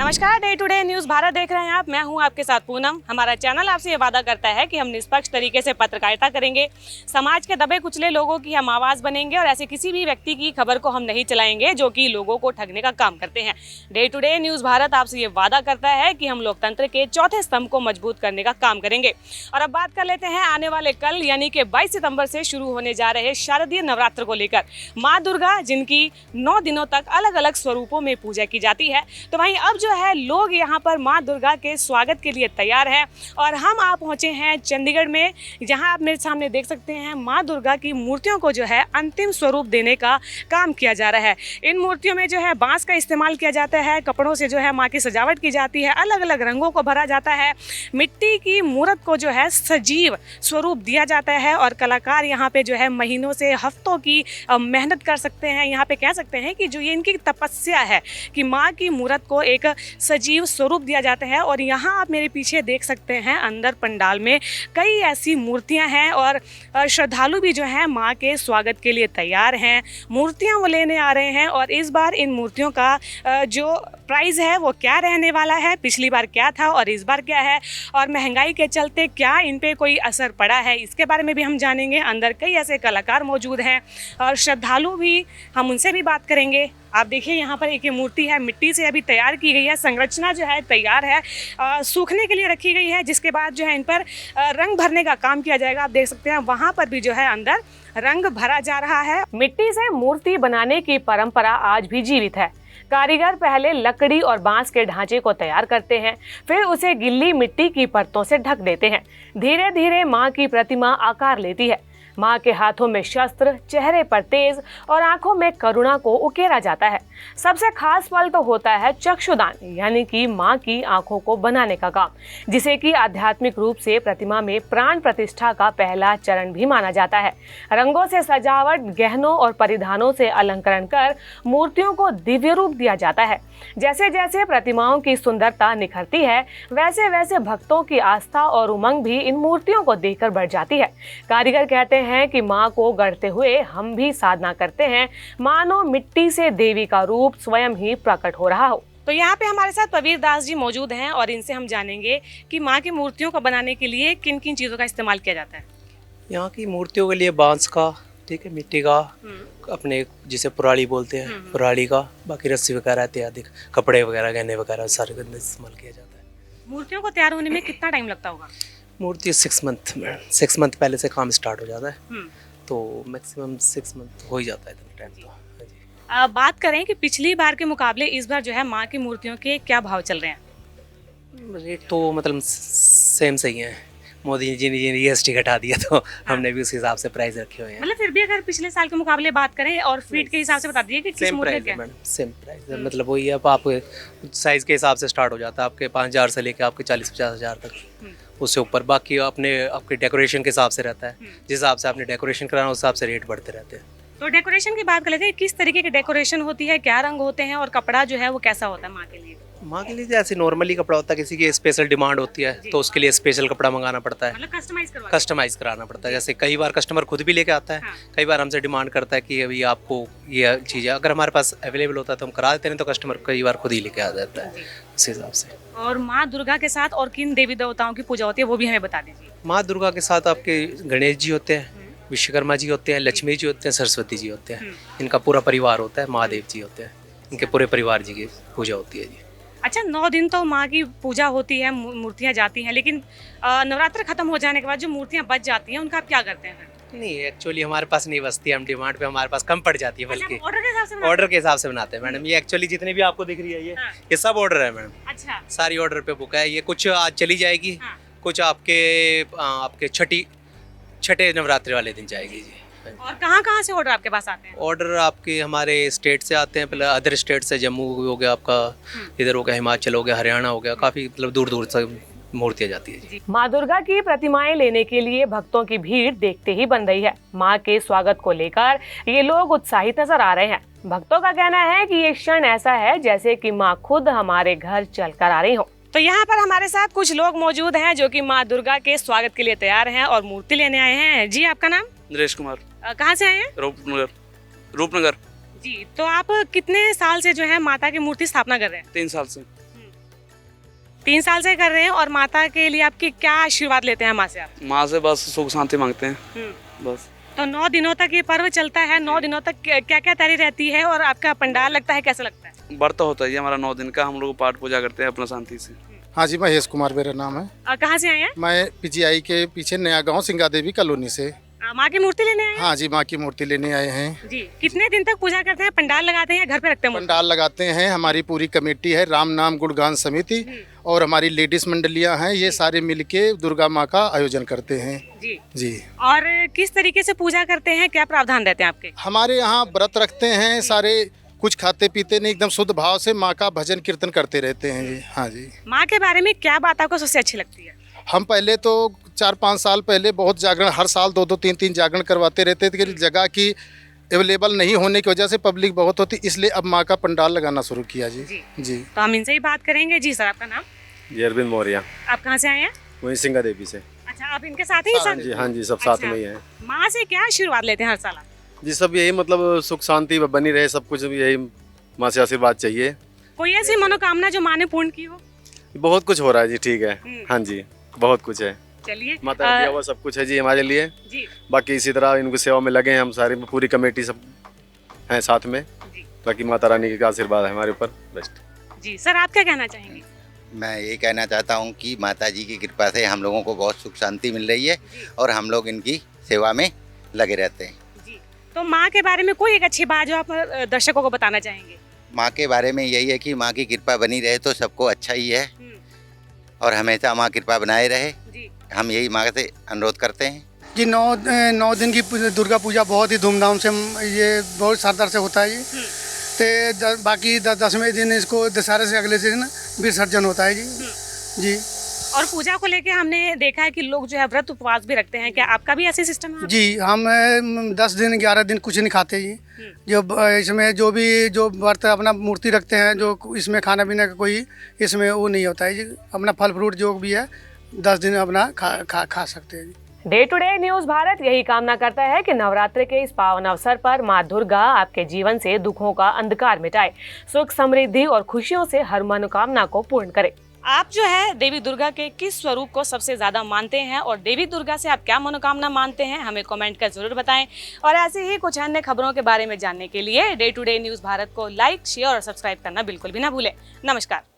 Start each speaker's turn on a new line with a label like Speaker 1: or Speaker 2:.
Speaker 1: नमस्कार, day to day news Bharat देख रहे हैं आप। मैं हूं आपके साथ पूनम। हमारा चैनल आपसे ये वादा करता है कि हम निष्पक्ष तरीके से पत्रकारिता करेंगे, समाज के दबे कुचले लोगों की हम आवाज़ बनेंगे और ऐसे किसी भी व्यक्ति की खबर को हम नहीं चलाएंगे जो कि लोगों को ठगने का काम करते हैं। Day to day news Bharat आपसे ये वादा करता है कि हम लोकतंत्र के चौथे स्तंभ को मजबूत करने का काम करेंगे। और अब बात कर लेते हैं आने वाले कल यानी कि 22 सितंबर से शुरू होने जा रहे शारदीय नवरात्र को लेकर। माँ दुर्गा जिनकी 9 दिनों तक अलग अलग स्वरूपों में पूजा की जाती है, तो वहीं अब जो है लोग यहाँ पर माँ दुर्गा के स्वागत के लिए तैयार हैं। और हम आप पहुँचे हैं चंडीगढ़ में, जहाँ आप मेरे सामने देख सकते हैं माँ दुर्गा की मूर्तियों को जो है अंतिम स्वरूप देने का काम किया जा रहा है। इन मूर्तियों में जो है बांस का इस्तेमाल किया जाता है, कपड़ों से जो है माँ की सजावट की जाती है, अलग अलग रंगों को भरा जाता है, मिट्टी की मूर्त को जो है सजीव स्वरूप दिया जाता है। और कलाकार यहाँ पे जो है महीनों से हफ्तों की मेहनत कर सकते हैं। यहाँ पे कह सकते हैं कि जो ये इनकी तपस्या है कि माँ की मूर्त को एक सजीव स्वरूप दिया जाता है। और यहाँ आप मेरे पीछे देख सकते हैं अंदर पंडाल में कई ऐसी मूर्तियाँ हैं और श्रद्धालु भी जो हैं माँ के स्वागत के लिए तैयार हैं। मूर्तियाँ वो लेने आ रहे हैं और इस बार इन मूर्तियों का जो प्राइस है वो क्या रहने वाला है, पिछली बार क्या था और इस बार क्या है, और महंगाई के चलते क्या इन पे कोई असर पड़ा है, इसके बारे में भी हम जानेंगे। अंदर कई ऐसे कलाकार मौजूद हैं और श्रद्धालु भी, हम उनसे भी बात करेंगे। आप देखिए यहाँ पर एक ये मूर्ति है, मिट्टी से अभी तैयार की गई है, संरचना जो है तैयार है, सूखने के लिए रखी गई है, जिसके बाद जो है इन पर रंग भरने का काम किया जाएगा। आप देख सकते हैं वहाँ पर भी जो है अंदर रंग भरा जा रहा है। मिट्टी से मूर्ति बनाने की परंपरा आज भी जीवित है। कारीगर पहले लकड़ी और बांस के ढांचे को तैयार करते हैं, फिर उसे गिल्ली मिट्टी की परतों से ढक देते हैं। धीरे धीरे माँ की प्रतिमा आकार लेती है। माँ के हाथों में शस्त्र, चेहरे पर तेज और आंखों में करुणा को उकेरा जाता है। सबसे खास पल तो होता है चक्षुदान, यानी कि माँ की आंखों को बनाने का काम, जिसे कि आध्यात्मिक रूप से प्रतिमा में प्राण प्रतिष्ठा का पहला चरण भी माना जाता है। रंगों से सजावट, गहनों और परिधानों से अलंकरण कर मूर्तियों को दिव्य रूप दिया जाता है। जैसे जैसे प्रतिमाओं की सुंदरता निखरती है, वैसे वैसे भक्तों की आस्था और उमंग भी इन मूर्तियों को देखकर बढ़ जाती है। कारीगर कहते हैं कि माँ को गढ़ते हुए हम भी साधना करते हैं, मानो मिट्टी से देवी का रूप स्वयं ही प्रकट हो रहा हो। तो यहाँ पे हमारे साथ प्रवीर दास जी मौजूद हैं और इनसे हम जानेंगे कि माँ की मूर्तियों को बनाने के लिए किन किन चीज़ों का इस्तेमाल किया जाता है।
Speaker 2: यहाँ की मूर्तियों के लिए बांस का, ठीक है, मिट्टी का, अपने जिसे पुराड़ी बोलते हैं, पुराड़ी का, बाकी रस्सी वगैरह इत्यादि, कपड़े वगैरह, गहने वगैरह सारे का इस्तेमाल किया जाता है।
Speaker 1: मूर्तियों को तैयार होने में कितना टाइम लगता होगा?
Speaker 2: मूर्ति 6 मंथ पहले से काम स्टार्ट हो जाता है, तो मैक्सिमम 6 मंथ हो ही जाता है इतना टाइम। तो जी,
Speaker 1: बात करें कि पिछली बार के मुकाबले इस बार जो है माँ की मूर्तियों के क्या भाव चल रहे हैं?
Speaker 2: रेट तो मतलब सेम सही है। मोदी जी ने GST घटा दिया तो हमने भी उस हिसाब से प्राइस रखे हुए हैं।
Speaker 1: मतलब फिर भी अगर पिछले साल के मुकाबले बात करें और फीट के हिसाब से बता दीजिए कि किस मूर्ति का?
Speaker 2: सेम प्राइस है, मतलब वही है। आप साइज के हिसाब से स्टार्ट हो जाता है, आपके 5000 से लेके आपके 40-50 हज़ार तक, उससे ऊपर। बाकी आपके डेकोरेशन के हिसाब से रहता है, जिस हिसाब से आपने डेकोरेशन कराना उस हिसाब से रेट बढ़ते रहते हैं।
Speaker 1: तो डेकोरेशन की बात कर लेते हैं, किस तरीके की डेकोरेशन होती है, क्या रंग होते हैं और कपड़ा जो है वो कैसा होता है माँ के लिए?
Speaker 2: माँ के लिए जैसे नॉर्मली कपड़ा होता है, किसी की स्पेशल डिमांड होती है तो उसके लिए स्पेशल कपड़ा मंगाना पड़ता है,
Speaker 1: मतलब
Speaker 2: कस्टमाइज कराना पड़ता है। जैसे कई बार कस्टमर खुद भी लेके आता है, कई बार हमसे डिमांड करता है कि अभी आपको ये चीज़ है, अगर हमारे पास अवेलेबल होता है तो हम करा देते हैं, तो कस्टमर कई बार खुद ही लेके आ जाता है उस हिसाब से।
Speaker 1: और माँ दुर्गा के साथ और किन देवी देवताओं की पूजा होती है वो भी हमें बता दीजिए।
Speaker 2: माँ दुर्गा के साथ आपके गणेश जी होते हैं, विश्वकर्मा जी होते हैं, लक्ष्मी जी होते हैं, सरस्वती जी होते हैं। इनका पूरा परिवार होता है, महादेव जी होते हैं, इनके पूरे परिवार जी की पूजा होती है जी।
Speaker 1: अच्छा, 9 दिन तो माँ की पूजा होती है, मूर्तियाँ जाती हैं, लेकिन नवरात्र खत्म हो जाने के बाद जो मूर्तियाँ बच जाती हैं उनका आप क्या करते हैं?
Speaker 2: नहीं, एक्चुअली हमारे पास नहीं बचती, हम डिमांड पे हमारे पास कम पड़ जाती है, बल्कि ऑर्डर के हिसाब से बनाते हैं मैडम। ये एक्चुअली जितने भी आपको दिख रही है ये सब ऑर्डर है मैडम।
Speaker 1: अच्छा,
Speaker 2: सारी ऑर्डर पे बुक है। ये कुछ आज चली जाएगी, कुछ आपके छठे नवरात्रि वाले दिन जाएगी जी।
Speaker 1: और कहाँ से ऑर्डर आपके पास आते हैं?
Speaker 2: ऑर्डर आपके हमारे स्टेट से आते हैं, पहले अदर स्टेट से, जम्मू हो गया आपका, इधर हो गया हिमाचल हो गया, हरियाणा हो गया, काफ़ी मतलब दूर दूर से मूर्तियाँ जाती है जी।
Speaker 1: माँ दुर्गा की प्रतिमाएं लेने के लिए भक्तों की भीड़ देखते ही बन रही है। माँ के स्वागत को लेकर ये लोग उत्साहित नजर आ रहे हैं। भक्तों का कहना है कि ये क्षण ऐसा है जैसे कि माँ खुद हमारे घर चल कर आ रही हो। तो यहाँ पर हमारे साथ कुछ लोग मौजूद हैं जो कि माँ दुर्गा के स्वागत के लिए तैयार हैं और मूर्ति लेने आए हैं। जी, आपका नाम?
Speaker 3: नरेश कुमार।
Speaker 1: कहाँ से आए हैं?
Speaker 3: रूपनगर।
Speaker 1: जी, तो आप कितने साल से जो है माता की मूर्ति स्थापना कर रहे हैं?
Speaker 3: 3 साल से।
Speaker 1: 3 साल से कर रहे हैं और माता के लिए आपकी क्या आशीर्वाद लेते हैं माँ से आप?
Speaker 3: माँ से बस सुख शांति मांगते हैं बस।
Speaker 1: तो 9 दिनों तक ये पर्व चलता है, 9 दिनों तक क्या क्या तैयारी रहती है और आपका पंडाल लगता है, कैसा लगता है?
Speaker 3: व्रत होता है ये हमारा 9 दिन का, हम लोग पाठ पूजा करते हैं अपना शांति से।
Speaker 4: हाँ जी, महेश कुमार मेरा नाम है।
Speaker 1: और कहाँ से आए हैं?
Speaker 4: मैं पीजीआई के पीछे नया गांव सिंगा देवी कॉलोनी से।
Speaker 1: माँ की मूर्ति लेने आए हैं?
Speaker 4: हाँ जी, माँ की मूर्ति लेने आए हैं।
Speaker 1: जी। कितने दिन तक पूजा करते हैं? पंडाल लगाते हैं या घर पे रखते हैं मूर्ति?
Speaker 4: पंडाल लगाते हैं, हमारी पूरी कमेटी है राम नाम गुणगान समिति और हमारी लेडीज मंडलियाँ हैं, ये सारे मिलके दुर्गा माँ का आयोजन करते हैं।
Speaker 1: जी
Speaker 4: जी।
Speaker 1: और किस तरीके से पूजा करते हैं, क्या प्रावधान रहते हैं आपके?
Speaker 4: हमारे यहाँ व्रत रखते हैं सारे, कुछ खाते पीते नहीं, एकदम शुद्ध भाव से माँ का भजन कीर्तन करते रहते हैं जी। हाँ जी।
Speaker 1: माँ के बारे में क्या बात आपको सबसे अच्छी लगती है?
Speaker 4: हम पहले तो 4-5 साल पहले बहुत जागरण, हर साल 2-2 3-3 जागरण करवाते रहते थे कि जगह की अवेलेबल नहीं होने की वजह से पब्लिक बहुत होती, इसलिए अब माँ का पंडाल लगाना शुरू किया जी। जी।
Speaker 1: तो हम इनसे ही बात करेंगे। जी सर, आपका नाम?
Speaker 5: जी अरविंद मौर्य,
Speaker 1: आप कहाँ से आए हैं?
Speaker 5: वहीं सिंगा देवी से।
Speaker 1: अच्छा, आप इनके साथ ही
Speaker 5: हाँ जी, हाँ जी, सब साथ में ही हैं।
Speaker 1: माँ से क्या आशीर्वाद लेते हैं हर साल आप?
Speaker 5: जी सब यही मतलब सुख शांति बनी रहे, सब कुछ यही माँ से आशीर्वाद चाहिए।
Speaker 1: कोई ऐसी मनोकामना जो माँ ने पूर्ण की हो?
Speaker 5: बहुत कुछ हो रहा है जी, ठीक है। हाँ जी, बहुत कुछ है,
Speaker 1: चलिए।
Speaker 5: माता का दिया हुआ सब कुछ है जी हमारे लिए।
Speaker 1: जी।
Speaker 5: बाकी इसी तरह इनकी सेवा में लगे हैं हम सारी, पूरी कमेटी सब हैं साथ में। बाकी माता रानी का आशीर्वाद है हमारे ऊपर बेस्ट।
Speaker 1: जी सर, आप क्या कहना चाहेंगे?
Speaker 6: मैं ये कहना चाहता हूँ कि माता जी की कृपा से हम लोगों को बहुत सुख शांति मिल रही है और हम लोग इनकी सेवा में लगे रहते हैं।
Speaker 1: जी। तो माँ के बारे में कोई एक अच्छी बात जो आप दर्शकों को बताना चाहेंगे?
Speaker 6: माँ के बारे में यही है कि माँ की कृपा बनी रहे तो सबको अच्छा ही है और हमेशा माँ कृपा बनाए रहे, हम यही माँ से अनुरोध करते हैं।
Speaker 7: जी 9 दिन की दुर्गा पूजा बहुत ही धूमधाम से ये बहुत शानदार से होता है जी। तो बाकी 10वें दिन इसको दशहरे से अगले दिन विसर्जन होता है जी। जी।
Speaker 1: और पूजा को लेके हमने देखा है कि लोग जो है व्रत उपवास भी रखते हैं, क्या आपका भी ऐसे सिस्टम है?
Speaker 7: जी, हम 10 दिन 11 दिन कुछ नहीं खाते जी। जो इसमें जो व्रत अपना मूर्ति रखते हैं, जो इसमें खाना पीने का कोई इसमें वो नहीं होता है जी। अपना फल फ्रूट जो भी है 10 दिन अपना खा सकते हैं जी।
Speaker 1: Day to day news Bharat यही कामना करता है कि नवरात्रि के इस पावन अवसर पर माँ दुर्गा आपके जीवन से दुखों का अंधकार मिटाए, सुख समृद्धि और खुशियों से हर मनोकामना को पूर्ण करे। आप जो है देवी दुर्गा के किस स्वरूप को सबसे ज्यादा मानते हैं और देवी दुर्गा से आप क्या मनोकामना मानते हैं, हमें कमेंट कर जरूर बताएं। और ऐसे ही कुछ अन्य खबरों के बारे में जानने के लिए day to day news Bharat को लाइक, शेयर और सब्सक्राइब करना बिल्कुल भी ना भूलें। नमस्कार।